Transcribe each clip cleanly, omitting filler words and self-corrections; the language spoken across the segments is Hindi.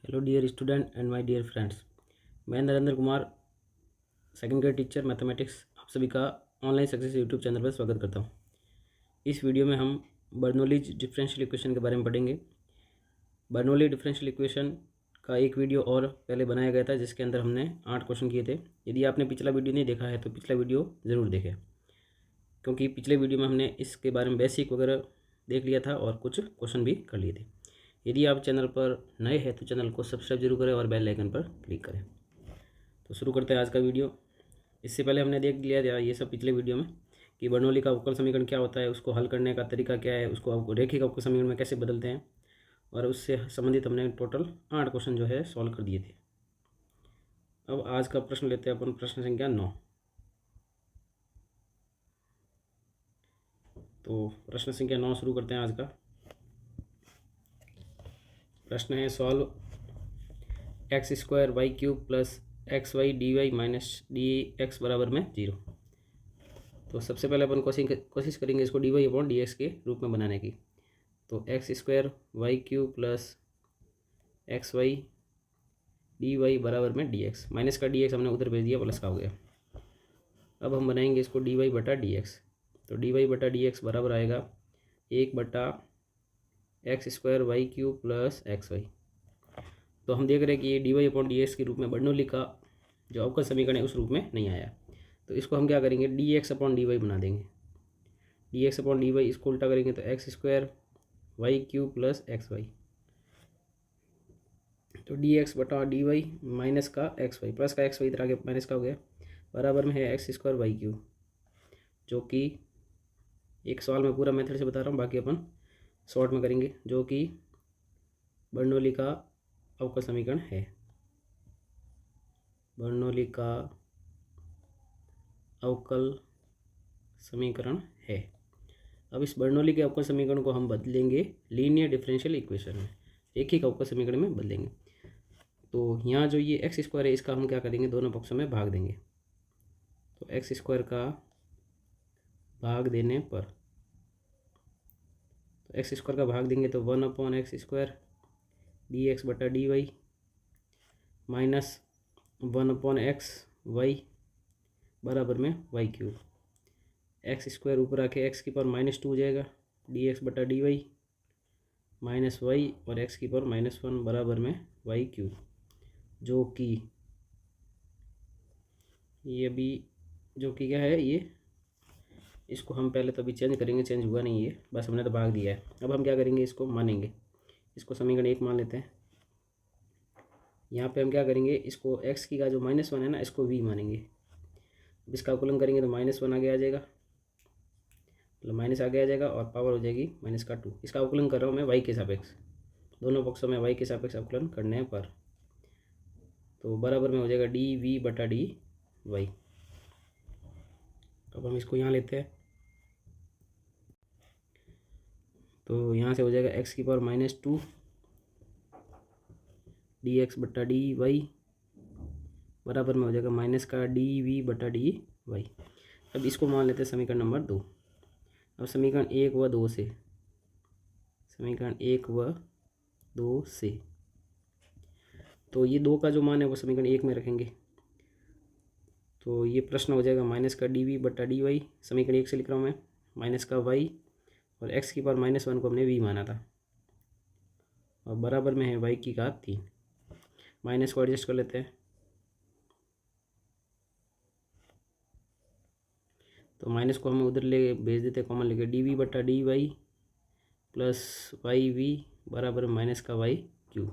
Hello dear student and my dear friends. मैं Narendra Kumar, second grade teacher mathematics, आप सभी का ऑनलाइन सक्सेस यूट्यूब चैनल पर स्वागत करता हूं। इस वीडियो में हम बर्नौलीज डिफरेंशियल इक्वेशन के बारे में पढ़ेंगे। बर्नौली डिफरेंशियल इक्वेशन का एक वीडियो और पहले बनाया गया था जिसके अंदर हमने 8 क्वेश्चन किए थे। यदि आपने पिछला वीडियो नहीं देखा है तो पिछला वीडियो ज़रूर देखें, क्योंकि पिछले वीडियो में हमने इसके बारे में बेसिक वगैरह देख लिया था और कुछ क्वेश्चन भी कर लिए थे। यदि आप चैनल पर नए हैं तो चैनल को सब्सक्राइब जरूर करें और बेल आइकन पर क्लिक करें। तो शुरू करते हैं आज का वीडियो। इससे पहले हमने देख लिया था ये सब पिछले वीडियो में कि बर्नौली का अवकल समीकरण क्या होता है, उसको हल करने का तरीका क्या है, उसको रेखिक अवकल समीकरण में कैसे बदलते हैं, और उससे संबंधित हमने टोटल 8 क्वेश्चन जो है सॉल्व कर दिए थे। अब आज का प्रश्न लेते हैं अपन, प्रश्न संख्या 9। तो प्रश्न संख्या 9 शुरू करते हैं आज का। प्रश्न है solve x² y³ plus xy dy minus dx बराबर में 0। तो सबसे पहले अपन कोशिश करेंगे इसको dy/dx के रूप में बनाने की। तो x² y³ plus xy dy बराबर में dx, माइनस का dx हमने उधर भेज दिया, प्लस का हो गया। अब हम बनाएंगे इसको dy/dx। तो dy/dx बराबर आएगा 1/x² y³ प्लस xy। तो हम देख रहे हैं कि ये dy/dx के रूप में बर्नौली का जो अवकल समीकरण है उस रूप में नहीं आया। तो इसको हम क्या करेंगे, dx/dy बना देंगे। dx/dy इसको उल्टा करेंगे तो x² y³ प्लस xy। तो dx/dy माइनस का xy प्लस का xy इधर आगे माइनस का हो गया, बराबर में है x² y³, जो कि एक सवाल में पूरा मेथड से बता रहा हूँ, बाकी अपन शॉर्ट में करेंगे, जो कि बर्नौली का अवकल समीकरण है। बर्नौली का अवकल समीकरण है। अब इस बर्नौली के अवकल समीकरण को हम बदलेंगे लीनियर डिफरेंशियल इक्वेशन में, रेखिक अवकल समीकरण में बदलेंगे। तो यहाँ जो ये x² है इसका हम क्या करेंगे, दोनों पक्षों में भाग देंगे। तो x² का भाग देने पर, तो x² का भाग देंगे तो 1/x² dx/dy माइनस 1/xy बराबर में y³। x² ऊपर आके x⁻² हो जाएगा, dx/dy माइनस y और x⁻1 बराबर में y³, जो कि ये भी जो कि क्या है, ये इसको हम पहले तो अभी चेंज करेंगे, चेंज हुआ नहीं है, बस हमने तो भाग दिया है। अब हम क्या करेंगे, इसको मानेंगे, इसको समीकरण 1 मान लेते हैं। यहाँ पे हम क्या करेंगे, इसको x की का जो -1 है ना, इसको v मानेंगे। इसका अवकलन करेंगे तो -1 आगे आ जाएगा, मतलब माइनस आगे आ जाएगा और पावर हो जाएगी -2। इसका अवकलन कर रहा हूँ मैं y के सापेक्ष, दोनों पक्षों में y के सापेक्ष अवकलन करने पर, तो बराबर में हो जाएगा dv/dy। अब हम इसको यहाँ लेते हैं, तो यहाँ से हो जाएगा x⁻² dx/dy बराबर में हो जाएगा माइनस का dv/dy। अब इसको मान लेते हैं समीकरण नंबर 2। अब समीकरण 1 व 2 से, समीकरण 1 व 2 से, तो ये 2 का जो मान है वो समीकरण 1 में रखेंगे। तो ये प्रश्न हो जाएगा माइनस का dv/dy, समीकरण 1 से लिख रहा हूँ मैं, माइनस का y और x⁻1 को हमने v माना था, और बराबर में है y3। माइनस को एडजस्ट कर लेते हैं, तो माइनस को हम उधर ले भेज देते हैं, कॉमन लेके dv/dy प्लस yv बराबर माइनस का y³।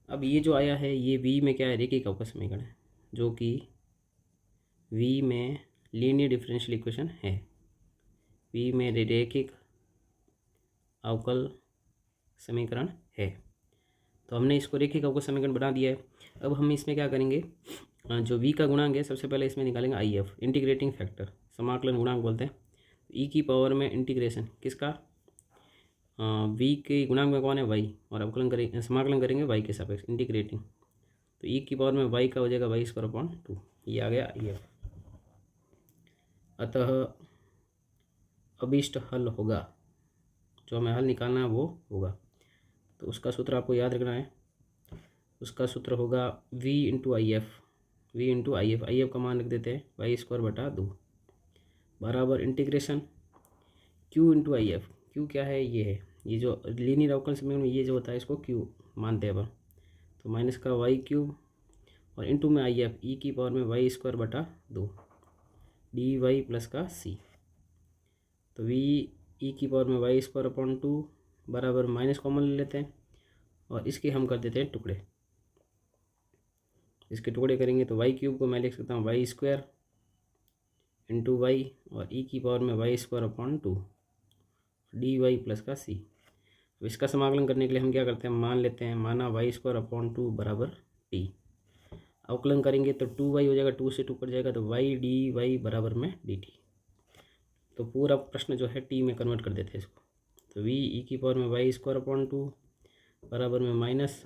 अब ये जो आया है ये v में क्या है, रेखिक अवकल समीकरण है, जो कि v में लीनियर डिफरेंशियल इक्वेशन है। v में रेखिक अवकल समीकरण है, तो हमने इसको रेखिक अवकल समीकरण बना दिया है। अब हम इसमें क्या करेंगे, जो v का गुणांक है सबसे पहले इसमें निकालेंगे if, इंटीग्रेटिंग फैक्टर, समाकलन गुणांक बोलते हैं। e की पावर में इंटीग्रेशन किसका, v के गुणांक में कौन है, y, और अवकलन करेंगे, समाकलन करेंगे y के सापेक्ष, इंटीग्रेटिंग। तो e की पावर में y का हो जाएगा y²/2, ये आ गया if। अतः अभीष्ट हल होगा, जो हमें हल निकालना है वो होगा तो उसका सूत्र आपको याद रखना है। उसका सूत्र होगा v into I F, v into I F का मान रख देते हैं y²/2 बराबर integration q into I F. q क्या है, ये जो लीनियर अवकलन समीकरण में ये जो होता है इसको q मानते हैं अपन। तो माइनस का y³ और इंटू में I F e⁻² dy plus का c। तो v e⁻² बराबर माइनस कॉमन ले लेते हैं और इसके हम कर देते हैं टुकड़े। इसके टुकड़े करेंगे तो y³ को मैं लिख सकता हूँ y² इंटू y और e⁻² dy प्लस का c। अब इसका समाकलन करने के लिए हम क्या करते हैं, मान लेते हैं, माना y² बराबर t। अवकलन करेंगे तो 2y हो जाएगा, 2 से 2 कट जाएगा तो y dy बराबर में dt। तो पूरा प्रश्न जो है t में कन्वर्ट कर देते हैं इसको। तो v e⁻² बराबर में माइनस,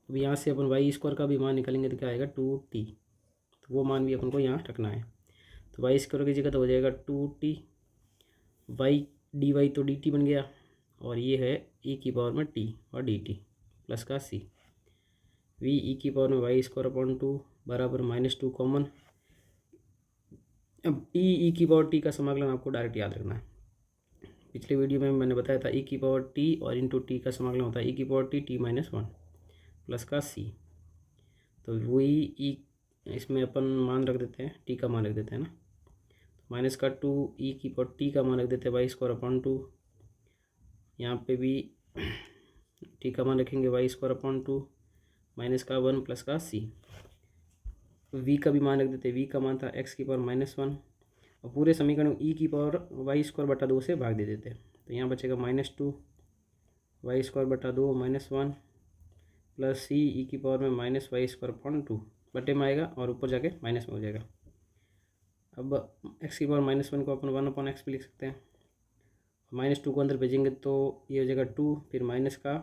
अब यहाँ से अपन y² का भी मान निकालेंगे तो क्या आएगा 2t। तो वो मान भी अपन को यहाँ रखना है। तो y² की जगह तो हो जाएगा 2t, y dy तो dt बन गया और ये है e⁻t और dt प्लस का c। v e⁻² बराबर -2 कॉमन। अब e⁻t का समाकलन आपको डायरेक्ट याद रखना है। पिछले वीडियो में मैंने बताया था e⁻t और इंटू टी का समाकलन होता है e⁻t(t-1) प्लस का c। तो वही इसमें अपन मान रख देते हैं, टी का मान रख देते हैं ना, माइनस का 2 e⁻t का मान रख देते हैं y²/2। यहाँ पे भी टी का मान रखेंगे y²/2 माइनस का 1 प्लस का c। v का भी मान रख देते हैं, v का मान था x⁻−1 और पूरे समीकरण e⁻y²/2 से भाग दे देते हैं। तो यहाँ बचेगा -2 y²/2 -1 प्लस c e⁻−y²/2 बटे में आएगा और ऊपर जाके माइनस में हो जाएगा। अब x⁻−1 को अपन 1/x भी लिख सकते हैं। -2 को अंदर भेजेंगे तो ये हो जाएगा 2, फिर माइनस का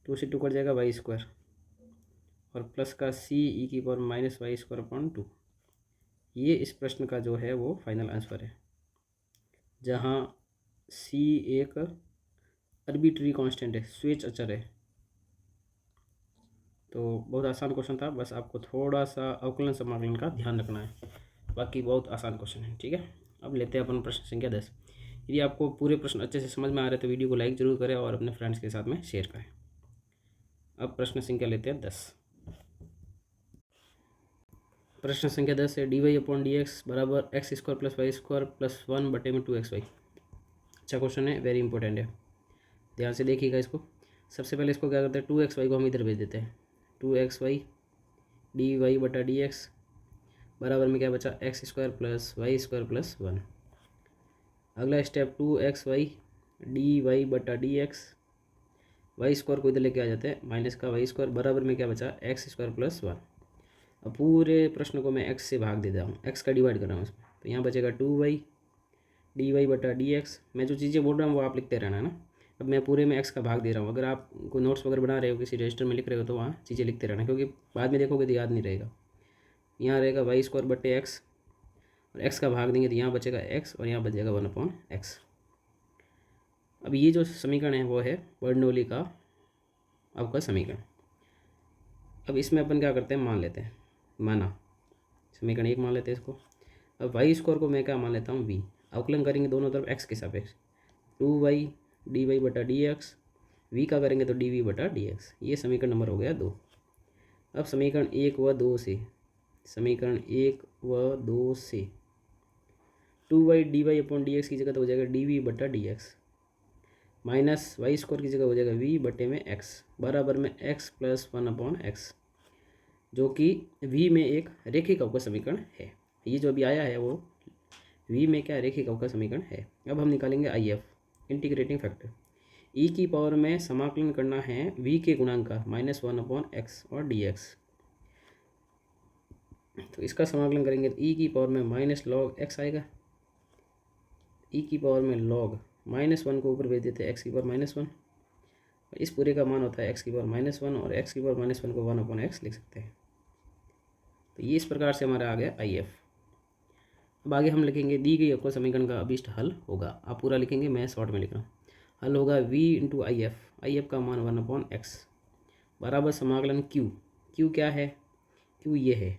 2 से 2 कट जाएगा y² और प्लस का c e⁻−y²/2। ये इस प्रश्न का जो है वो फाइनल आंसर है, जहाँ c एक आर्बिट्री कांस्टेंट है, स्वेच्छ अचर है। तो बहुत आसान क्वेश्चन था, बस आपको थोड़ा सा अवकलन समाकलन का ध्यान रखना है, बाकी बहुत आसान क्वेश्चन है। ठीक है, अब लेते हैं अपन प्रश्न संख्या 10। यदि आपको पूरे प्रश्न अच्छे से समझ में आ रहे हैं तो वीडियो को लाइक जरूर करें और अपने फ्रेंड्स के साथ में शेयर करें। अब प्रश्न संख्या लेते हैं 10। प्रश्न संख्या 10 है dy/dx बराबर x² + y² + 1 बटे में 2xy। अच्छा क्वेश्चन है, वेरी इंपॉर्टेंट है, ध्यान से देखिएगा इसको। सबसे पहले इसको क्या करते हैं, 2xy को हम इधर भेज देते हैं। 2xy dy/dx बराबर में क्या बचा, x² + y² + 1। अगला स्टेप 2xy dy/dx, y² को इधर लेके आ जाते हैं, माइनस का y² बराबर में क्या बचा, x² + 1। अब पूरे प्रश्न को मैं x से भाग दे रहा हूँ, x का डिवाइड कर रहा हूँ इसमें, तो यहाँ बचेगा 2y dy/dx। मैं जो चीज़ें बोल रहा हूँ वो आप लिखते रहना है ना। अब मैं पूरे में x का भाग दे रहा हूँ। अगर आप कोई नोट्स वगैरह बना रहे हो, किसी रजिस्टर में लिख रहे हो, तो वहाँ चीज़ें लिखते रहना, क्योंकि बाद में देखोगे तो याद नहीं रहेगा। यहाँ रहेगा y² बटे x और x का भाग देंगे तो यहाँ बचेगा x और यहाँ बचेगा 1/x। अब ये जो समीकरण है वो है बर्नौली का अवकल समीकरण। अब इसमें अपन क्या करते हैं, मान लेते हैं, माना समीकरण 1 मान लेते हैं इसको। अब y² को मैं क्या मान लेता हूँ v। अवकलन करेंगे दोनों तरफ x के सापेक्ष, 2y dy/dx, v का करेंगे तो dv/dx। ये समीकरण नंबर हो गया 2। अब समीकरण 1 व 2 से, समीकरण 1 व 2 से 2y dy/dx की जगह तो हो जाएगा dv/dx, माइनस y² की जगह हो जाएगा v बटे में x बराबर में x + 1/x, जो कि v में एक रेखिक अवकल समीकरण है। ये जो अभी आया है वो v में क्या रेखिक अवकल समीकरण है। अब हम निकालेंगे IF, इंटीग्रेटिंग फैक्टर। e की पावर में समाकलन करना है v के गुणांक का -1/x और dx। तो इसका समाकलन करेंगे तो e की पावर में -log x आएगा। e की पावर में log -1 को ऊपर भेज देते हैं, x की पावर -1, और इस पूरे का मान होता है x की पावर -1 और x की पावर -1 को 1/x लिख सकते हैं। तो ये इस प्रकार से हमारा आ गया IF। अब आगे हम लिखेंगे दी गई अवकल समीकरण का अभीष्ट हल होगा। आप पूरा लिखेंगे, मैं शॉर्ट में लिख रहा हूँ। हल होगा v इंटू आई एफ का मान 1/x बराबर समाकलन q। q क्या है? q ये है,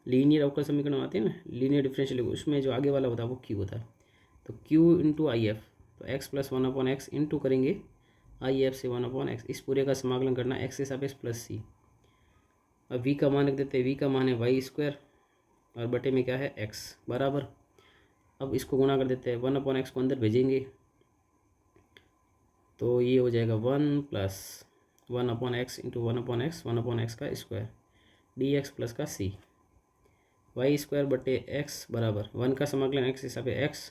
लीनियर अवकल समीकरण आते हैं ना, लीनियर डिफरेंशियल, उसमें जो आगे वाला होता है वो q होता है। तो q इंटू आई एफ, तो x प्लस 1/x इंटू करेंगे आई एफ से 1/x, इस पूरे का समाकलन करना x के सापेक्ष प्लस c। अब v का मान रख देते हैं, v का मान है वाई स्क्वायर और बटे में क्या है x बराबर, अब इसको गुणा कर देते हैं, 1/x को अंदर भेजेंगे तो ये हो जाएगा 1 प्लस 1/x इंटू 1/x का स्क्वायर डी एक्स प्लस का c, वाई स्क्वायर बटे x बराबर 1 का समाकलन x हिसाब से x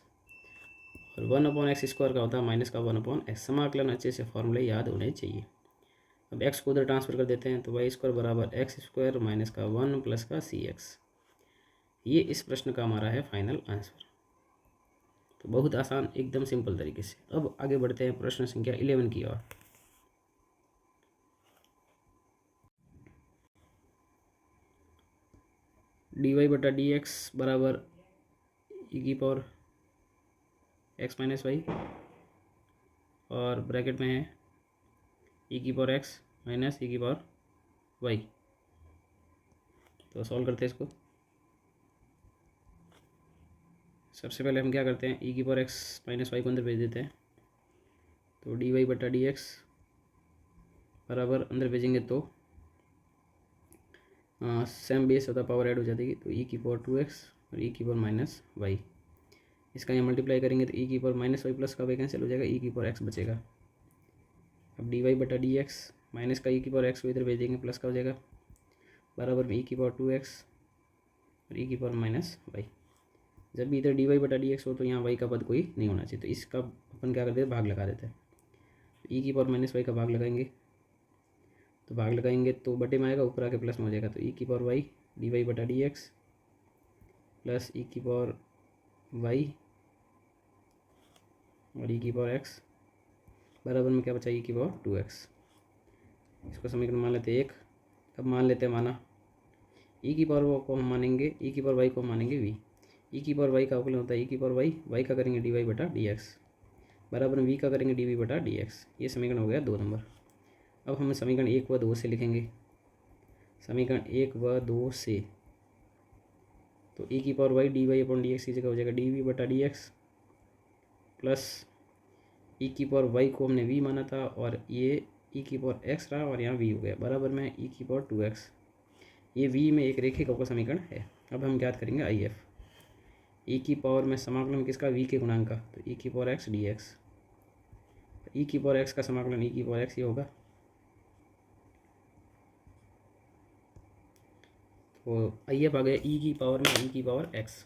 और 1/x स्क्वायर का होता है माइनस का 1/x। समाकलन अच्छे से फॉर्मूले याद होने चाहिए। अब x को उधर ट्रांसफर कर देते हैं तो वाई स्क्वायर बराबर एक्स स्क्वायर माइनस का 1 प्लस का cx। ये इस प्रश्न का हमारा है फाइनल आंसर। तो बहुत आसान, एकदम सिंपल तरीके से। अब आगे बढ़ते हैं प्रश्न संख्या 11 की ओर। डी वाई बटा डी एक्स बराबर ई की पावर एक्स माइनस वाई और ब्रैकेट में है ई की पावर एक्स माइनस ई की पावर वाई। तो सॉल्व करते हैं इसको। सबसे पहले हम क्या करते हैं, ई की पावर एक्स माइनस वाई को अंदर भेज देते हैं। तो डी वाई बटा डी एक्स बराबर अंदर भेजेंगे तो सेम बेस होता, पावर ऐड हो जाएगी, तो ई की पावर 2x और ई की पावर माइनस वाई। इसका यहाँ मल्टीप्लाई करेंगे तो ई की पावर माइनस वाई प्लस का वाई कैंसिल हो जाएगा, ई की पावर एक्स बचेगा। अब डी वाई बटा डी एक्स माइनस का ई की पावर एक्स को इधर भेज देंगे, प्लस का हो जाएगा बराबर में ई की पावर 2x और ई की पावर माइनस वाई। जब भी इधर डी वाई बटा डी एक्स हो तो यहाँ वाई का पद कोई नहीं होना चाहिए, तो इसका अपन क्या करते हैं, भाग लगा देते हैं। ई की पावर माइनस वाई का भाग लगाएंगे, तो भाग लगाएंगे तो बटे में आएगा, ऊपर आके प्लस में हो जाएगा। तो ई की पावर वाई डी वाई बटा डी एक्स प्लस ई की पावर वाई और ई की पावर एक्स बराबर में क्या बचा, ई की पावर 2x। इसको समीकरण मान लेते हैं 1। अब मान लेते हैं माना ई की पावर को हम मानेंगे, ई की पावर वाई को हम मानेंगे v। ई की पावर वाई का अवकलन होता है ई की पावर वाई का करेंगे डी वाई बटा डी एक्स बराबर में v का करेंगे डी वी बटा डी एक्स। ये समीकरण हो गया 2 नंबर। अब हम समीकरण 1 व 2 से लिखेंगे। समीकरण 1 व 2 से तो ई की power y d y upon d x की जगह हो जाएगा डी वी बटा डी एक्स प्लस ई की पावर वाई को हमने v माना था और ये ई की पावर एक्स रहा और यहाँ v हो गया बराबर में ई की पावर 2x। ये v में एक रेखिक अवकल समीकरण है। अब हम ज्ञात करेंगे आई एफ। ई की पावर में समाकलन किसका, v के गुणांक का, तो ई की पावर एक्स डी एक्स। ई की पावर एक्स का समाकलन ई की पावर एक्स ये होगा। तो आई एफ आ गया ई की पावर में ई की पावर एक्स।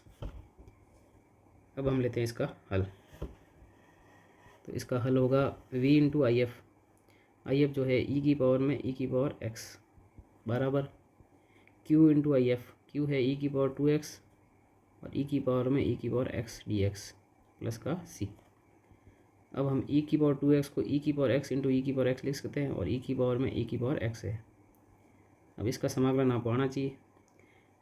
अब हम लेते हैं इसका हल। तो इसका हल होगा v into I F. I F जो है ई की पावर में ई की पावर एक्स बराबर q into I F. Q है ई की पावर 2x और ई की पावर में ई की power x D x plus का c। अब हम ई की पावर 2x को ई की पावर एक्स इंटू ई की पावर एक्स लिख सकते हैं और ई की पावर में ई की पावर एक्स है। अब इसका समाकलन आपको आना चाहिए।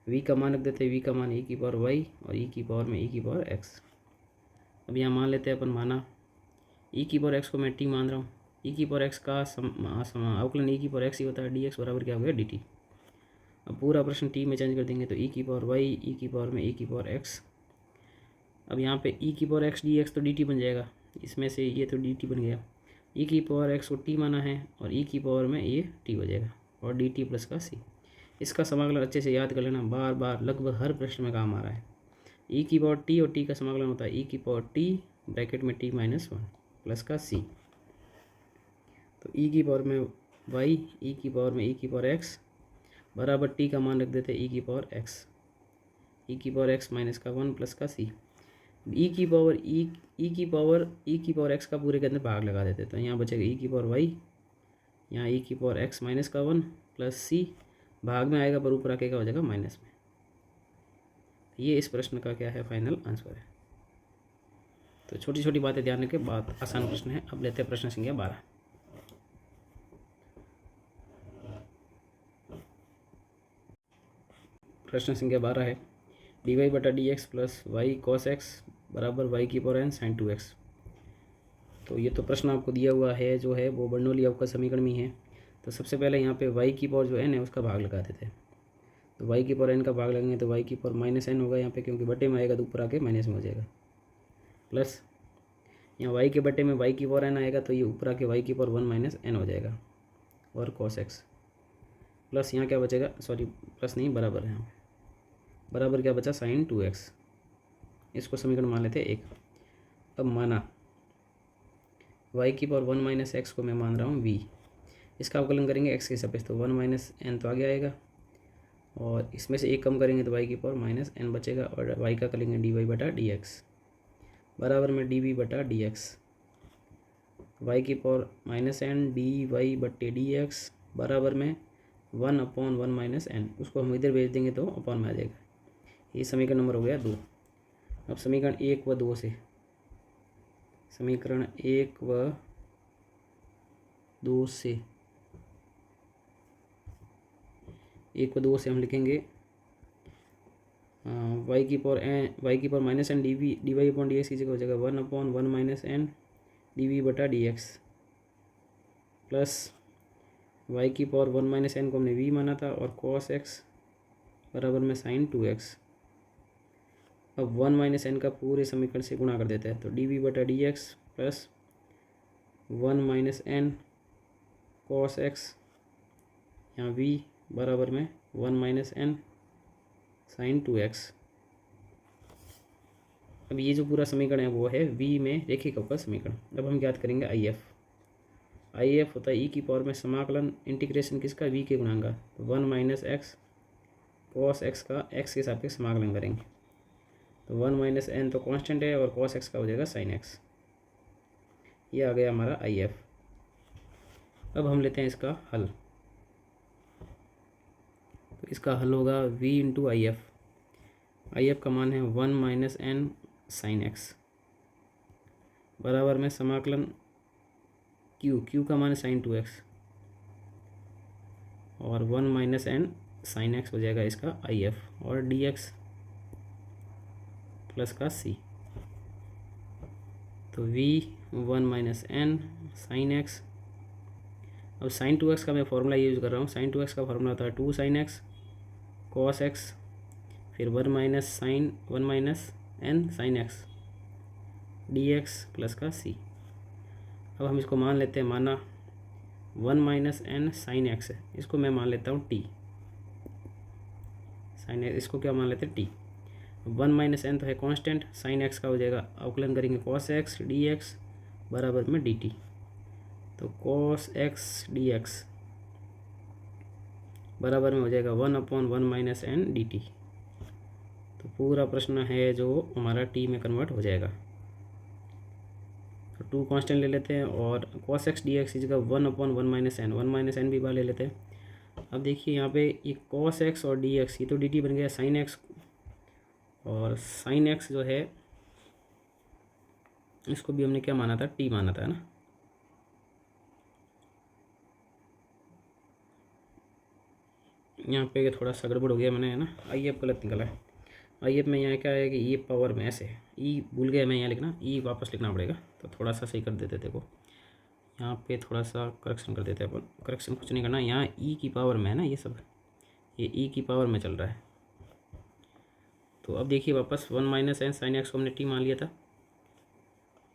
v का मान रख देते हैं, v का मान ई की पावर वाई और ई की पावर में ई की पावर एक्स। अब यहाँ मान लेते हैं अपन माना ई की पावर एक्स को मैं टी मान रहा हूँ। ई की पावर एक्स का अवकलन ई की पावर एक्स ही होता है, डी एक्स बराबर क्या हो गया डी टी। अब पूरा प्रश्न टी में चेंज कर देंगे तो ई की पावर वाई ई की पावर में ई की पावर एक्स। अब यहाँ पे ई की पावर एक्स डी एक्स तो डी टी बन जाएगा, इसमें से ये तो डी टी बन गया। ई की पावर एक्स को टी माना है और ई की पावर में ये टी हो जाएगा और डी टी प्लस का सी। इसका समाकलन अच्छे से याद कर लेना, बार बार लगभग हर प्रश्न में काम आ रहा है। ई की पावर टी और टी का समाकलन होता है ई की पावर टी ब्रैकेट में टी माइनस 1 प्लस का सी। तो ई की पावर में वाई ई की पावर में ई की पावर एक्स बराबर टी का मान रख देते हैं ई की पावर एक्स, ई की पावर एक्स माइनस का 1 प्लस का सी। ई की पावर ई की पावर एक्स का पूरे के अंदर भाग लगा देते, तो यहाँ बचेगा ई की पावर वाई, यहाँ ई की पावर एक्स माइनस का 1 प्लस सी, भाग में आएगा पर ऊपर आके क्या हो जाएगा माइनस में। ये इस प्रश्न का क्या है फाइनल आंसर है। तो छोटी छोटी बातें ध्यान रखें, बहुत आसान प्रश्न है। अब लेते हैं प्रश्न संख्या 12। प्रश्न संख्या 12 है डी वाई बटा d x plus y cos x बराबर वाई की पावर एन साइन 2x। तो ये तो प्रश्न आपको दिया हुआ है जो है वो बर्नौली अवकल समीकरण में है। तो सबसे पहले यहाँ पे y की पावर जो n है उसका भाग लगा देते हैं। तो y की पावर n का भाग लगेंगे तो y की पावर माइनस n होगा यहाँ पे, क्योंकि बटे में आएगा तो ऊपर आके माइनस में हो जाएगा। प्लस यहाँ y के बटे में y की पावर n आएगा तो ये ऊपर आके y की पावर 1 माइनस n हो जाएगा और cos x। प्लस यहाँ क्या बचेगा, सॉरी प्लस नहीं, बराबर है, यहाँ बराबर क्या बचा, sin 2x। इसको समीकरण मान लेते हैं एक। अब माना y की पावर 1 माइनस एक्स को मैं मान रहा हूँ v। इसका अवकलन करेंगे x के सापेक्ष तो 1 माइनस n तो आगे आएगा और इसमें से एक कम करेंगे तो y की पावर माइनस n बचेगा और y का करेंगे dy बटा dx बराबर में dv बटा dx। y की पावर माइनस n dy बटे dx बराबर में 1/1 माइनस n। उसको हम इधर भेज देंगे तो अपॉन में आ जाएगा। ये समीकरण नंबर हो गया 2। अब समीकरण 1 व 2 से, समीकरण 1 व 2 से, 1 व 2 से हम लिखेंगे y की power minus n dy upon d x की जगह हो जाएगा 1/1 माइनस n dv बटा dx प्लस y की पावर 1 माइनस n को हमने v माना था और cos x बराबर में sin 2x। अब 1 माइनस n का पूरे समीकरण से गुणा कर देते हैं तो dv बटा dx plus 1 minus n cos x यहाँ v बराबर में 1 माइनस n sin 2x। अब ये जो पूरा समीकरण है वो है v में रेखिक अवकल समीकरण। अब हम ज्ञात करेंगे IF होता है e की पावर में समाकलन इंटीग्रेशन किसका, v के गुणांक का। तो 1 माइनस एक्स कॉस एक्स का x के सापेक्ष समाकलन करेंगे तो 1 माइनस n तो कांस्टेंट है और cos x का हो जाएगा sin x। ये आ गया हमारा IF। अब हम लेते हैं इसका हल। तो इसका हल होगा v इंटू IF का मान है 1 माइनस n sin x बराबर में समाकलन q का मान है sin 2x और 1 माइनस n sin x हो जाएगा इसका IF और dx प्लस का c। तो v 1 minus n sin x। अब sin 2x का मैं फॉर्मूला यूज़ कर रहा हूँ। sin 2x का फॉर्मूला होता है 2 sin x cos x फिर 1 minus n sin x dx plus का c। अब हम इसको मान लेते हैं, माना 1 माइनस n sin x है, इसको मैं मान लेता हूँ t sin x, इसको क्या मान लेते हैं t। 1 माइनस n तो है कांस्टेंट, sin x का हो जाएगा, अवकलन करेंगे cos x dx बराबर में dt। तो cos x dx बराबर में हो जाएगा 1/1 माइनस n dt। तो पूरा प्रश्न है जो हमारा t में कन्वर्ट हो जाएगा। तो 2 कांस्टेंट ले लेते हैं और cos x dx की जगह 1/1 माइनस n भी बाहर ले लेते हैं। अब देखिए यहाँ पे ये cos x और dx, ये तो dt बन गया sin x, और sin x जो है इसको भी हमने क्या माना था, t माना था ना। यहाँ पे थोड़ा सा गड़बड़ हो गया मैंने, है ना, IF गलत निकला है। IF में यहाँ क्या है कि ये पावर में ऐसे ई भूल गया मैं यहाँ लिखना, ई वापस लिखना पड़ेगा। तो थोड़ा सा सही कर देते, देखो यहाँ पे थोड़ा सा करेक्शन कर देते हैं अपन। करेक्शन कुछ नहीं करना, यहाँ ई की पावर में है ना, ये सब ये ई की पावर में चल रहा है। तो अब देखिए वापस 1 माइनस n sin x को हमने t मान लिया था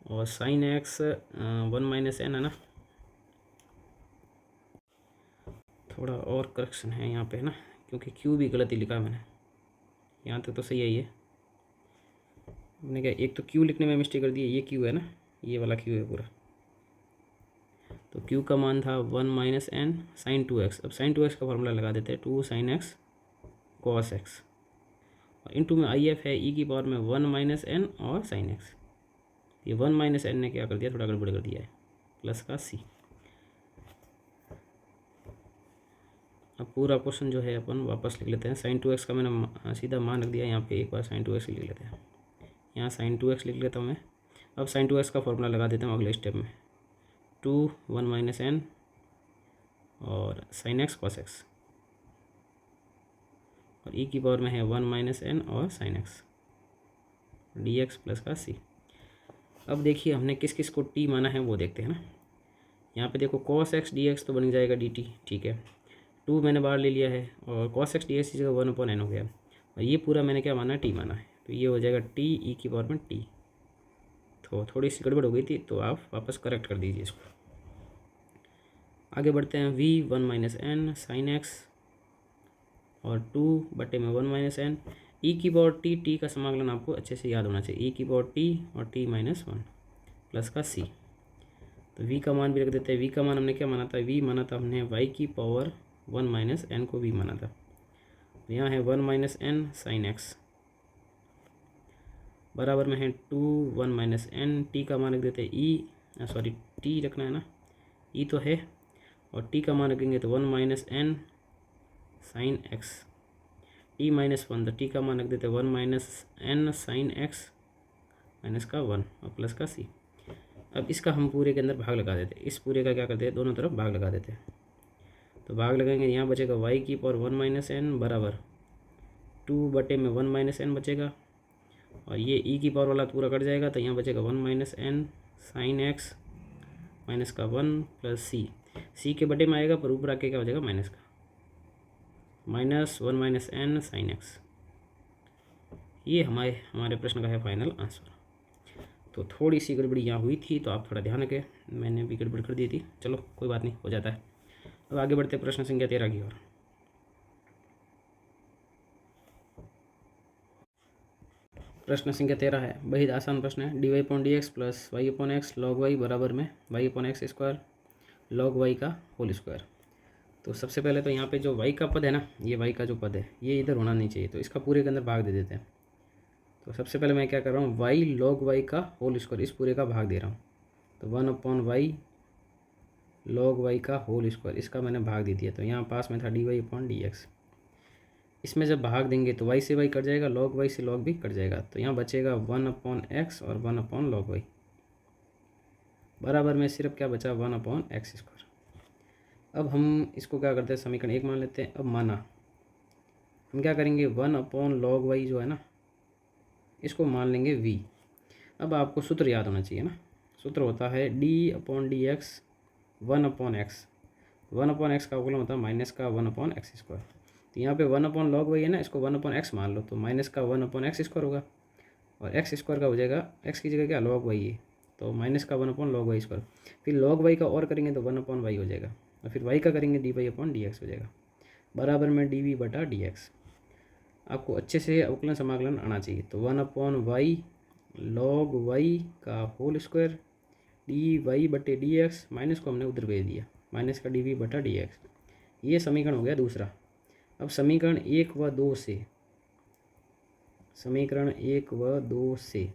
और sin x 1 माइनस n है ना। थोड़ा और करेक्शन है यहाँ पे, है ना, क्योंकि q भी गलत ही लिखा है मैंने। यहाँ तक तो सही है ये, मैंने क्या एक तो q लिखने में मिस्टेक कर दी है, ये q है ना, ये वाला q है पूरा। तो q का मान था 1 माइनस n sin 2x। अब sin 2x का फॉर्मूला लगा देते हैं 2 sin x cos x और इंटू में IF है e की पावर में 1 माइनस n और sin x। ये 1 माइनस n ने क्या कर दिया, थोड़ा गड़बड़ कर दिया है, प्लस का c। अब पूरा क्वेश्चन जो है अपन वापस लिख लेते हैं। sin 2x का मैंने सीधा मान रख दिया, यहाँ पे एक बार sin 2x लिख लेते हैं। यहाँ sin 2x लिख लेता हूँ मैं। अब sin 2x का फॉर्मूला लगा देता हूँ अगले स्टेप में, 2 1 माइनस n और sin x cos x और e की पावर में है 1 माइनस n और sin x dx प्लस का c। अब देखिए हमने किस किस को टी माना है वो देखते हैं ना। यहाँ पे देखो cos x dx तो बन जाएगा dt, ठीक है। 2 मैंने बाहर ले लिया है और cos x dx की जगह 1/n हो गया, और ये पूरा मैंने क्या माना है, टी माना है, तो ये हो जाएगा टी ई की पावर में टी। तो थोड़ी सी गड़बड़ हो गई थी, तो आप वापस करेक्ट कर दीजिए इसको। आगे बढ़ते हैं। v1 - n sin x और 2/1 - n ई की पावर टी का समाकलन आपको अच्छे से याद होना चाहिए, ई की पावर टी और t-1 प्लस का सी। तो v का मान भी रख देते हैं। v का मान हमने क्या माना था, v माना था हमने y की पावर 1 - n को v माना था। तो यहाँ है 1 - n sin x बराबर में है 2 1 - n, t का मान रख देते हैं e, सॉरी t रखना है ना, e तो है, और t का मान रखेंगे तो 1 - n sin x, t-1, तो t का मान रख देते हैं 1 - n sin x माइनस का 1 और प्लस का c। अब इसका हम पूरे के अंदर भाग लगा देते हैं, इस पूरे का क्या करते हैं, दोनों तरफ भाग लगा देते हैं। तो भाग लगाएंगे, यहाँ बचेगा y की पावर 1 - n बराबर 2/1 - n बचेगा, और ये e की पावर वाला पूरा कट जाएगा, तो यहाँ बचेगा 1 - n sin x माइनस का 1 प्लस c के बटे में आएगा, पर ऊपर आके क्या हो जाएगा, माइनस का -1 - n sin x। ये हमारे प्रश्न का है फाइनल आंसर। तो थोड़ी सी गड़बड़ी यहाँ हुई थी, तो आप थोड़ा ध्यान रखें, मैंने भी गड़बड़ कर दी थी, चलो कोई बात नहीं, हो जाता है। अब आगे बढ़ते प्रश्न संख्या 13 की ओर। प्रश्न संख्या 13 है, बहुत आसान प्रश्न है। dy/dx plus y/x log y बराबर में y/x स्क्वायर log y का होल स्क्वायर। तो सबसे पहले तो यहाँ पे जो y का पद है ना, ये y का जो पद है ये इधर होना नहीं चाहिए, तो इसका पूरे के अंदर भाग दे देते हैं। तो सबसे पहले मैं क्या कर रहा हूँ, y log y का होल स्क्वायर, इस पूरे का भाग दे रहा हूँ। तो 1/y log y का होल स्क्वायर, इसका मैंने भाग दे दिया। तो यहाँ पास में था dy/dx, इसमें जब भाग देंगे तो y से y कट जाएगा, log y से log भी कट जाएगा, तो यहाँ बचेगा 1/x और 1/log y बराबर में सिर्फ क्या बचा, 1/x स्क्वायर। अब हम इसको क्या करते हैं, समीकरण 1 मान लेते हैं। अब माना हम क्या करेंगे, 1/log y जो है ना, इसको मान लेंगे v। अब आपको सूत्र याद होना चाहिए ना, सूत्र होता है d/dx 1/x। 1/x का अवकलन होता है माइनस का 1/x स्क्वायर। तो यहाँ पे 1/log y है ना, इसको 1/x मान लो, तो माइनस का 1/x स्क्वायर होगा, और x स्क्वायर का हो जाएगा, x की जगह क्या log y है, तो माइनस का 1/log y स्क्वायर। फिर log y का और करेंगे तो 1/y हो जाएगा, और फिर y का करेंगे dy/dx हो जाएगा, बराबर में dv/dx। आपको अच्छे से अवकलन समाकलन आना चाहिए। तो 1/y log y का होल स्क्वायर dy/dx, माइनस को हमने उधर भेज दिया, माइनस का dv/dx। ये समीकरण हो गया दूसरा। अब समीकरण 1 व 2 से, समीकरण 1 व 2 से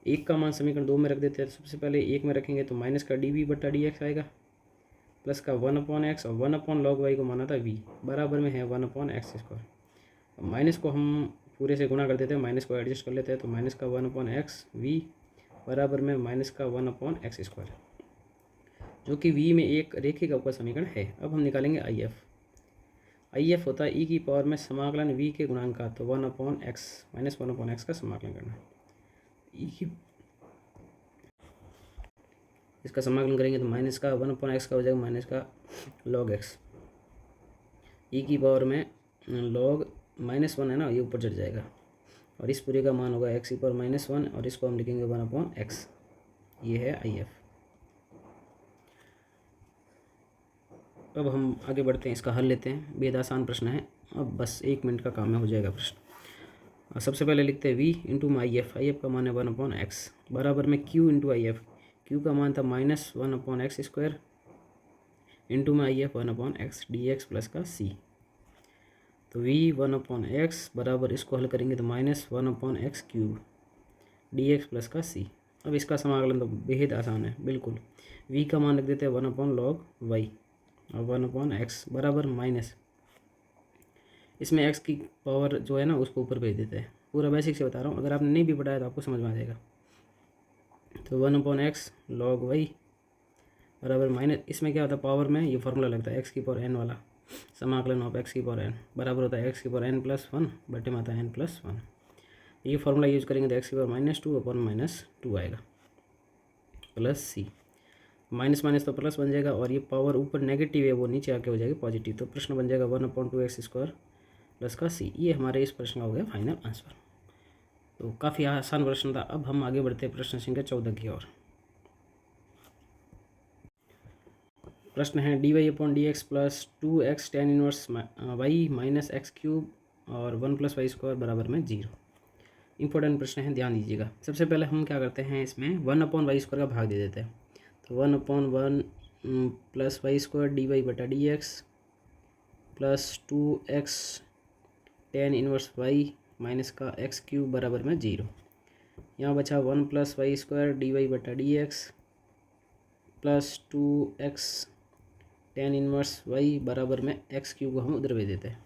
1 का मान समीकरण 2 में रख देते हैं। तो सबसे पहले 1 में रखेंगे तो माइनस का dv/dx आएगा, प्लस का 1/x, और 1/log y को माना था v, बराबर में है 1/x स्क्वायर। माइनस को हम पूरे से गुणा कर देते हैं, माइनस को एडजस्ट कर लेते हैं, तो माइनस का 1/x v बराबर में माइनस का 1/x स्क्वायर, जो कि v में एक रेखिक अवकल समीकरण है। अब हम निकालेंगे IF होता है e की पावर में समाकलन v के गुणांक का, तो 1/x माइनस 1/x का समाकलन करना e की, इसका समाकलन करेंगे तो माइनस का 1/x का हो जाएगा माइनस का log x, e की पावर में log -1 है ना, ये ऊपर चढ़ जाएगा, और इस पूरे का मान होगा x की पावर -1, और इसको हम लिखेंगे 1/x। ये है IF। अब हम आगे बढ़ते हैं, इसका हल लेते हैं। बेहद आसान प्रश्न है, अब बस 1 मिनट का काम में हो जाएगा प्रश्न। सबसे पहले लिखते हैं v इंटू IF, IF का मान है 1/x बराबर में q इंटू IF, q का मान था -1/x स्क्वायर इंटू में IF 1/x dx प्लस का c। तो v 1/x बराबर, इसको हल करेंगे तो -1/x क्यूब dx प्लस का c। अब इसका समाकलन तो बेहद आसान है, बिल्कुल। v का मान रख देते हैं 1/log y और 1/x बराबर माइनस, इसमें x की पावर जो है ना उसको ऊपर भेज देते हैं। पूरा बेसिक से बता रहा हूँ, अगर आपने नहीं भी पढ़ाया तो आपको समझ में आ जाएगा। तो 1/x log y बराबर माइनस, इसमें क्या होता है, पावर में ये फार्मूला लगता है x की पावर n वाला, समाकलन ऑफ x की पावर n बराबर होता है x की पावर n+1 बटे में आता है n+1। ये फार्मूला यूज करेंगे तो x की पावर -2/-2 आएगा। प्लस सी। माइनस माइनस तो प्लस बन जाएगा और ये पावर ऊपर नेगेटिव है वो नीचे आके हो जाएगी पॉजिटिव। तो प्रश्न बन जाएगा 1/2x² प्लस का सी। ये हमारे इस प्रश्न का हो गया फाइनल आंसर। तो काफ़ी आसान प्रश्न था। अब हम आगे बढ़ते हैं प्रश्न संख्या 14 की ओर। प्रश्न है dy/dx plus 2x tan inverse y minus x³ और 1+y² बराबर में 0। इंपॉर्टेंट प्रश्न है, ध्यान दीजिएगा। सबसे पहले हम क्या करते हैं, इसमें 1/y² का भाग दे देते हैं। तो 1/1 plus y² dy/dx plus 2x tan inverse y minus का x³ बराबर में 0। यहाँ बचा 1+y² dy/dx plus 2x tan inverse y बराबर में x³ को हम उधर भेज देते हैं।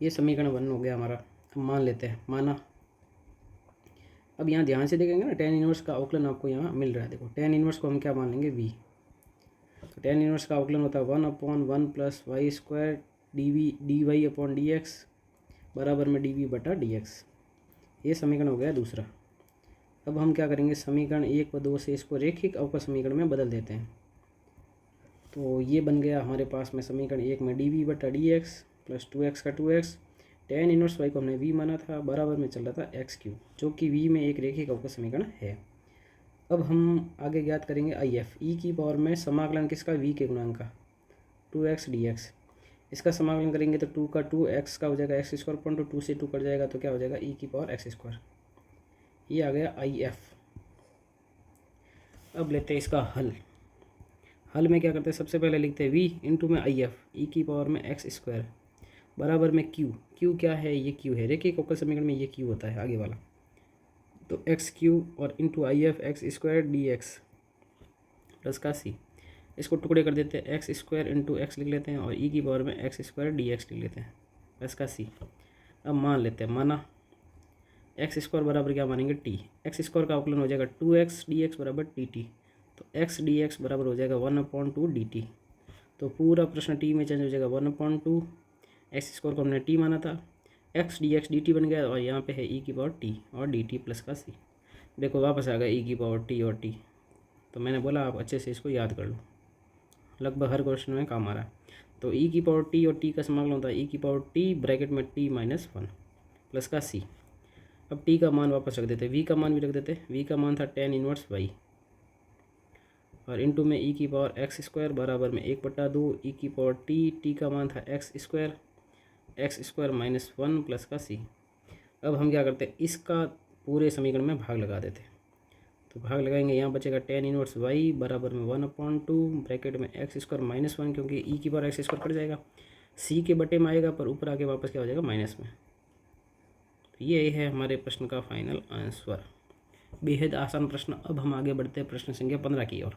ये समीकरण 1 हो गया हमारा। हम मान लेते हैं, माना। अब यहाँ ध्यान से देखेंगे ना, tan इनवर्स का अवकलन आपको यहाँ मिल रहा है। देखो tan इनवर्स को हम क्या मान लेंगे, v। तो tan इनवर्स का अवकलन होता है 1/1 प्लस y² dy/dx बराबर में dv/dx। ये समीकरण हो गया दूसरा। अब हम क्या करेंगे, समीकरण 1 व 2 से इसको रैखिक अवकल समीकरण में बदल देते हैं। तो ये बन गया हमारे पास में समीकरण 1 में dv/dx प्लस 2x का 2x tan इनवर्स y को हमने v माना था, बराबर में चल रहा था x³, जो कि v में एक रैखिक अवकल समीकरण है। अब हम आगे ज्ञात करेंगे if, e की पावर में समाकलन किसका, v के गुणांक का 2x dx। इसका समाकलन करेंगे तो 2 का 2x का हो जाएगा x² पॉइंट 2 से 2 कट जाएगा तो क्या हो जाएगा e की पावर x²। ये आ गया if। अब लेते हैं इसका हल। हल में क्या करते हैं, सबसे पहले लिखते हैं v इंटू में if e की पावर में x² बराबर में q। q क्या है, ये q है। रैखिक अवकल समीकरण में ये q होता है आगे वाला। तो x³ और into if x² dx plus का c। इसको टुकड़े कर देते हैं, x² इंटू x लिख लेते हैं और e की पावर में x² dx लिख लेते हैं प्लस का c। अब मान लेते हैं, माना x² बराबर क्या मानेंगे t। x² का अवकलन हो जाएगा 2x dx बराबर dt। तो x dx बराबर हो जाएगा 1/2 dt। तो पूरा प्रश्न t में चेंज हो जाएगा 1/2। x² को हमने t माना था, x dx dt बन गया और यहाँ पे है e की पावर t और dt प्लस का c। देखो वापस आ गया e की पावर t और t। तो मैंने बोला आप अच्छे से इसको याद कर लो, लगभग हर क्वेश्चन में काम आ रहा है। तो e की पावर t और t का समाकलन होता है e की पावर t ब्रैकेट में t-1 प्लस का c। अब t का मान वापस रख देते हैं, v का मान भी रख देते हैं। v का मान था tan इनवर्स y और इंटू में e की पावर x² बराबर में 1/2 e की पावर t का मान था x² माइनस 1 प्लस का c। अब हम क्या करते हैं, इसका पूरे समीकरण में भाग लगा देते हैं। तो भाग लगाएंगे, यहाँ बचेगा tan इनवर्स y बराबर में 1/2 ब्रैकेट में x² माइनस 1, क्योंकि e की पावर x² कट जाएगा, c के बटे में आएगा पर ऊपर आके वापस क्या हो जाएगा माइनस में। तो ये है हमारे प्रश्न का फाइनल आंसर। बेहद आसान प्रश्न। अब हम आगे बढ़ते हैं प्रश्न संख्या 15 की ओर।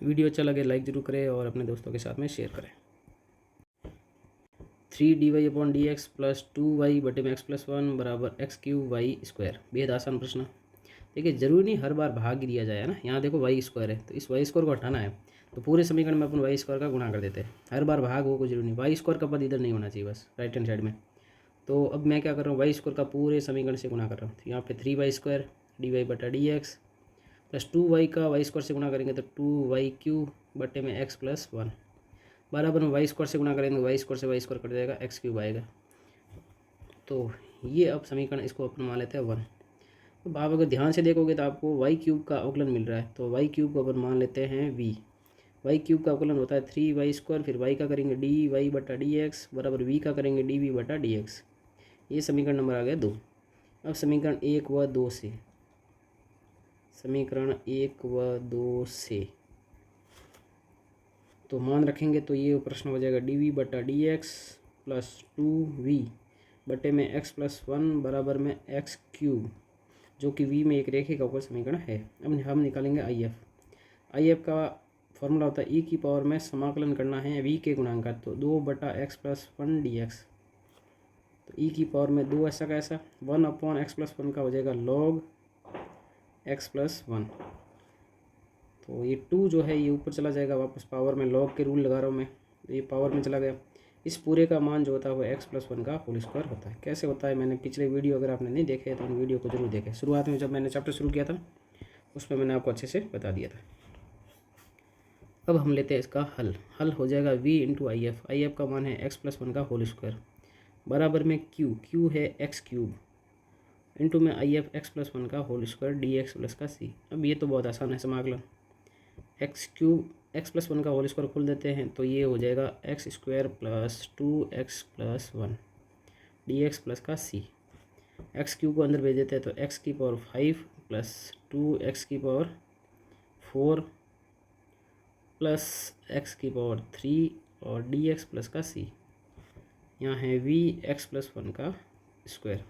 वीडियो अच्छा लगे लाइक जरूर करें और अपने दोस्तों के साथ में शेयर करें। 3dy/dx प्लस 2y/x+1 बराबर x³ बेहद आसान प्रश्न। देखिए ज़रूरी नहीं हर बार भाग ही दिया जाए ना। यहाँ देखो y² है तो इस y² को हटाना है तो पूरे समीकरण में अपन y² का गुणा कर देते हैं। हर बार भाग हो कोई जरूरी नहीं, y² का पद इधर नहीं होना चाहिए, बस राइट हैंड साइड में। तो अब मैं क्या कर रहा हूँ, y² का पूरे समीकरण से गुणा कर रहा हूँ। तो यहाँ पे 3y² dy/dx प्लस 2y का y² से गुणा करेंगे तो 2y³ बटे में x+1 बराबर में y² से गुणा करेंगे, y² से y² कट जाएगा, x³ आएगा। तो ये अब समीकरण इसको अपन मान लेते हैं 1। तो आप अगर ध्यान से देखोगे तो आपको y³ का अवकलन मिल रहा है। तो y³ को अपन मान लेते हैं v। y³ का अवकलन होता है 3y², फिर y का करेंगे dy/dx बराबर v का करेंगे dv/dx। ये समीकरण नंबर आ गया 2। अब समीकरण 1 व 2 से, समीकरण 1 व 2 से तो मान रखेंगे तो ये प्रश्न हो जाएगा dv/dx प्लस 2v बटे में x+1 बराबर में x³, जो कि v में एक रैखिक अवकल समीकरण है। अब हम निकालेंगे if का फॉर्मूला होता है e की पावर में समाकलन करना है v के गुणांक का, तो 2/x+1 dx। तो e की पावर में 2 ऐसा का ऐसा 1/x+1 का हो जाएगा log x+1। तो ये 2 जो है ये ऊपर चला जाएगा वापस पावर में, लॉग के रूल लगा रहा हूँ मैं, ये पावर में चला गया। इस पूरे का मान जो होता है वो x+1 का होल स्क्वायर होता है। कैसे होता है, मैंने पिछले वीडियो अगर आपने नहीं देखे तो उन वीडियो को जरूर देखें। शुरुआत में जब मैंने चैप्टर शुरू किया था उसमें मैंने आपको अच्छे से बता दिया था। अब हम लेते हैं इसका हल हो जाएगा v इंटू आई एफ का मान है x+1 का होल स्क्वायर बराबर में q है x क्यूब इंटू में आई एफ x+1 का होल स्क्वायर dx प्लस का c। अब ये तो बहुत आसान है समाकलन, x क्यूब x+1 का होल स्क्वायर खोल देते हैं तो ये हो जाएगा x² plus 2x+1 dx plus का c। x क्यूब को अंदर भेज देते हैं तो x की पावर 5 प्लस 2x की पावर 4 प्लस x की पावर 3 और dx प्लस का c। यहाँ है v x+1 का स्क्वायर,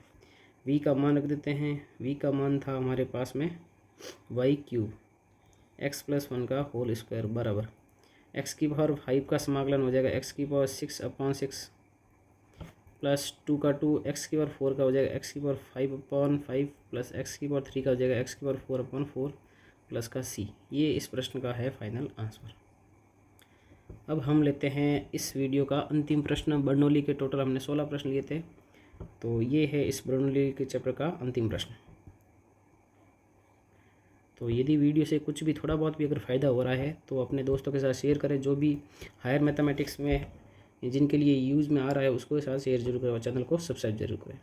v का मान रख देते हैं, v का मान था हमारे पास में y क्यूब x+1 का होल स्क्वायर बराबर x की पावर 5 का समाकलन हो जाएगा x की पावर 6/6 प्लस 2 का 2 x की पावर 4 का हो जाएगा x की पावर 5/5 प्लस x की पावर 3 का हो जाएगा x की पावर 4/4 प्लस का c। ये इस प्रश्न का है फाइनल आंसर। अब हम लेते हैं इस वीडियो का अंतिम प्रश्न। बर्नौली के टोटल हमने 16 प्रश्न लिए थे, तो ये है इस बर्नौली के चैप्टर का अंतिम प्रश्न। तो यदि वीडियो से कुछ भी थोड़ा बहुत भी अगर फ़ायदा हो रहा है तो अपने दोस्तों के साथ शेयर करें, जो भी हायर मैथमेटिक्स में जिनके लिए यूज़ में आ रहा है उसको साथ शेयर जरूर करें और चैनल को सब्सक्राइब जरूर करें।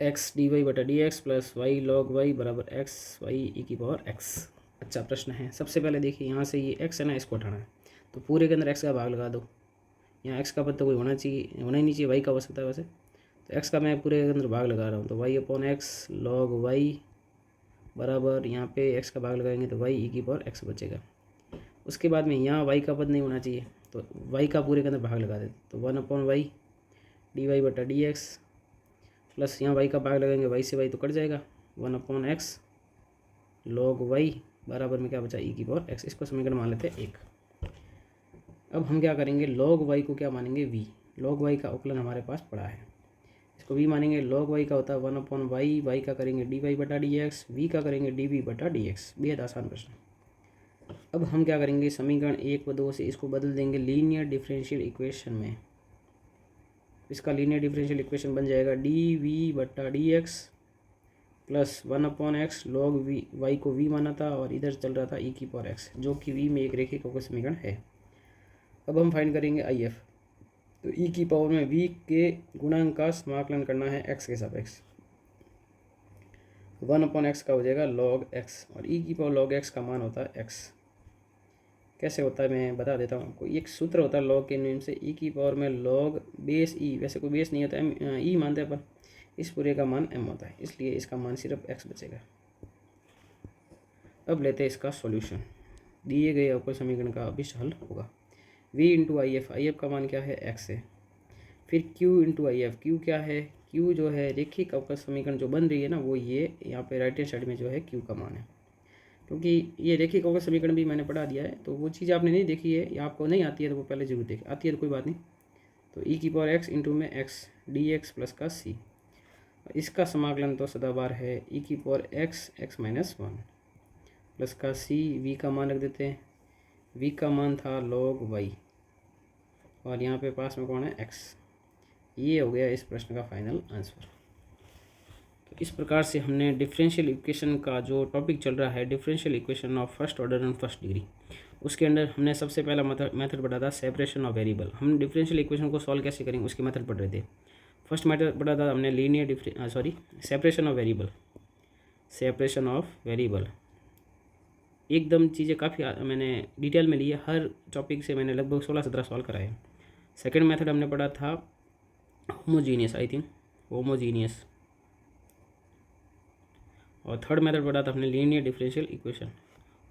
X dy/dx plus y log y बराबर एक्स वाई ई की पावर एक्स। अच्छा प्रश्न है। सबसे पहले देखिए यहाँ से ये x है ना, इसको हटाना है तो पूरे के अंदर x का भाग लगा दो। यहाँ x का पद तो कोई होना ही नहीं चाहिए, y का हो सकता है वैसे, तो x का मैं पूरे के अंदर भाग लगा रहा हूँ तो y/x log y बराबर यहाँ पे x का भाग लगाएंगे तो y ई की पावर x बचेगा। उसके बाद में यहाँ y का पद नहीं होना चाहिए तो y का पूरे के अंदर भाग लगा देते तो 1/y dy/dx प्लस यहाँ y का भाग लगाएंगे, y से y तो कट जाएगा, 1/x log y बराबर में क्या बचा ई की पावर x। इसको समीकरण मान लेते हैं 1। अब हम क्या करेंगे, log y को क्या मानेंगे v। log y का अवकलन हमारे पास पड़ा है, इसको v मानेंगे। log y का होता है 1/y, y का करेंगे dy/dx, v का करेंगे dv/dx। बेहद आसान प्रश्न। अब हम क्या करेंगे, समीकरण 1 व 2 से इसको बदल देंगे लीनियर डिफरेंशियल इक्वेशन में। इसका लीनियर डिफरेंशियल इक्वेशन बन जाएगा dv/dx plus 1/x log v। y को v माना था और इधर चल रहा था e की पावर x, जो कि v में एक रेखिक अवकल समीकरण है। अब हम फाइंड करेंगे आई एफ, तो e की पावर में v के गुणांक का समाकलन करना है x के सापेक्ष। 1/x का हो जाएगा log x और e की पावर log x का मान होता है x। कैसे होता है मैं बता देता हूँ आपको। एक सूत्र होता है log के नियम से, e की पावर में log बेस e, वैसे कोई बेस नहीं होता है, e मानते हैं अपन, इस पूरे का मान m होता है, इसलिए इसका मान सिर्फ x बचेगा। अब लेते हैं इसका सॉल्यूशन। दिए गए अवकल समीकरण का अभी हल होगा। v इंटू आई एफ का मान क्या है x है, फिर q into I F, q क्या है, q जो है रेखिक अवकल समीकरण जो बन रही है ना, वो ये यहाँ पे राइट हैंड साइड में जो है q का मान है। क्योंकि ये रेखिक अवकल समीकरण भी मैंने पढ़ा दिया है, तो वो चीज़ आपने नहीं देखी है या आपको नहीं आती है तो वो पहले जरूर देखी, आती है तो कोई बात नहीं। तो e की पावर x इंटू में x dx प्लस का c, इसका समाकलन तो सदाबार है, e की पावर x(x-1) प्लस का c। v का मान रख देते हैं, v का मान था log y और यहाँ पे पास में कौन है x। ये हो गया इस प्रश्न का फाइनल आंसर। तो इस प्रकार से हमने डिफरेंशियल इक्वेशन का जो टॉपिक चल रहा है, differential equation of first order and first degree, उसके अंदर हमने सबसे पहला मेथड पढ़ा था सेपरेशन ऑफ वेरिएबल। हम डिफरेंशियल इक्वेशन को सॉल्व कैसे करेंगे उसके मेथड पढ़ रहे थे। फर्स्ट मेथड पढ़ा था हमने लीनियर सेपरेशन ऑफ वेरिएबल। एकदम चीज़ें काफ़ी मैंने डिटेल में ली है, हर टॉपिक से मैंने लगभग 16-17 सॉल्व कराए। सेकेंड मेथड हमने पढ़ा था होमोजीनियस, आई थिंक होमोजीनियस, और थर्ड मेथड पढ़ा था हमने लीनियर डिफरेंशियल इक्वेशन,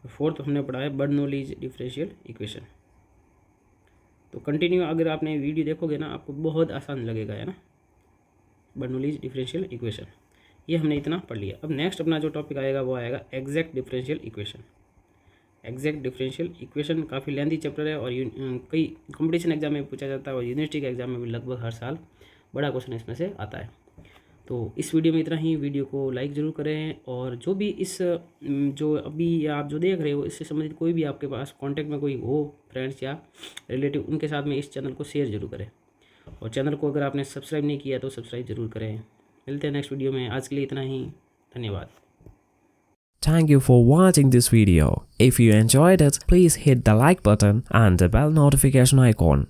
और फोर्थ हमने पढ़ा है बर्नौलीज डिफरेंशियल इक्वेशन। तो कंटिन्यू अगर आपने वीडियो देखोगे ना, आपको बहुत आसान लगेगा, है ना, बर्नौलीज डिफरेंशियल इक्वेशन। ये हमने इतना पढ़ लिया। अब नेक्स्ट अपना जो टॉपिक आएगा वो आएगा exact differential equation. Exact differential equation काफ़ी लेंथी चैप्टर है और कई कंपटीशन एग्जाम में पूछा जाता है और यूनिवर्सिटी के एग्जाम में भी लगभग हर साल बड़ा क्वेश्चन इसमें से आता है। तो इस वीडियो में इतना ही। वीडियो को लाइक ज़रूर करें और जो भी इस जो अभी आप जो देख रहे हो इससे संबंधित कोई भी आपके पास कांटेक्ट में कोई हो, फ्रेंड्स या रिलेटिव, उनके साथ में इस चैनल को शेयर जरूर करें। और चैनल को अगर आपने सब्सक्राइब नहीं किया तो सब्सक्राइब जरूर करें। मिलते हैं नेक्स्ट वीडियो में। आज के लिए इतना ही, धन्यवाद। Thank you for watching this video. If you enjoyed it, please hit the like button and the bell notification icon.